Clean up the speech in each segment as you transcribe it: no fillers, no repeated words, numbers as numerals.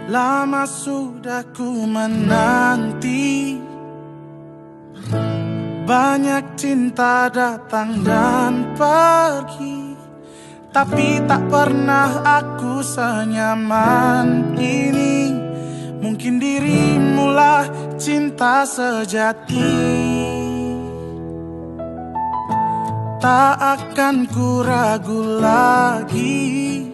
Lama sudah ku menanti, banyak cinta datang dan pergi, tapi tak pernah aku senyaman ini. Mungkin dirimulah cinta sejati. Tak akan ku ragu lagi,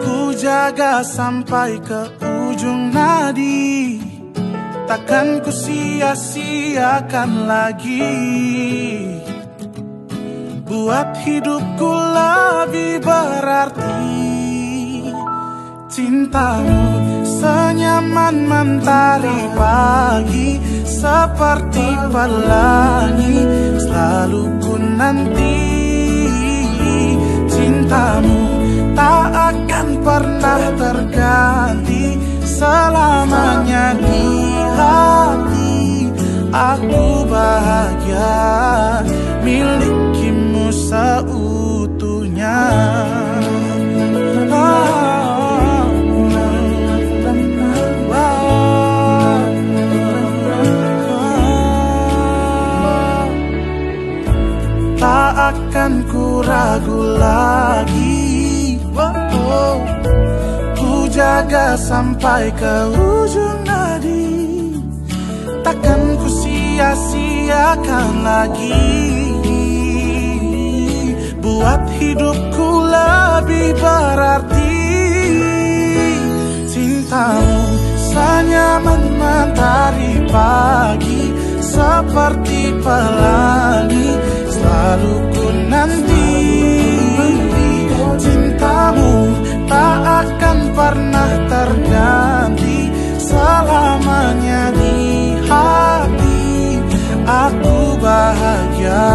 ku jaga sampai ke ujung nadi. Takkan ku sia-siakan lagi, buat hidupku lebih berarti. Cintamu senyaman mentari pagi, seperti pelangi selalu ku nanti. Cintamu tak akan pernah terganti, selamanya di hati. Aku bahagia milikimu seutuhnya. Tak akan ku ragu lagi, ku jaga sampai ke ujung nadi. Takkan ku sia-siakan lagi, buat hidupku lebih berarti. Cintamu senyaman mentari pagi, seperti pelangi selalu ku nanti. Cintamu tak akan pernah terganti, selamanya di hati. Aku bahagia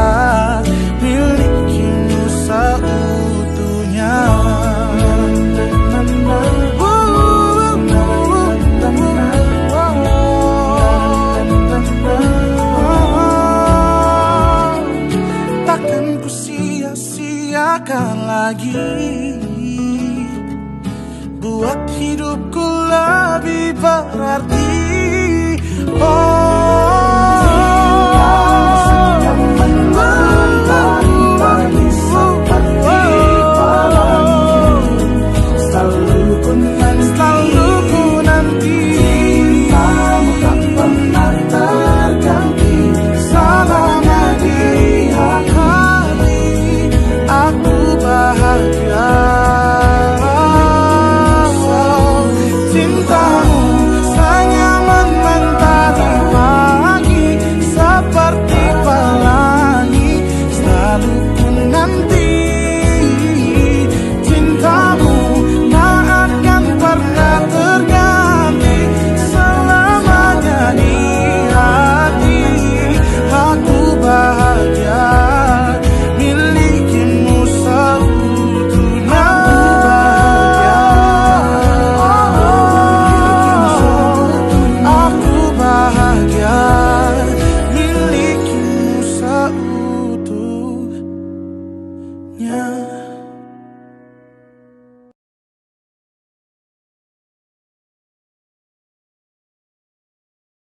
milikimu seutuhnya. Takkan ku sia-siakan lagi, buat hidupku lebih berarti. Oh,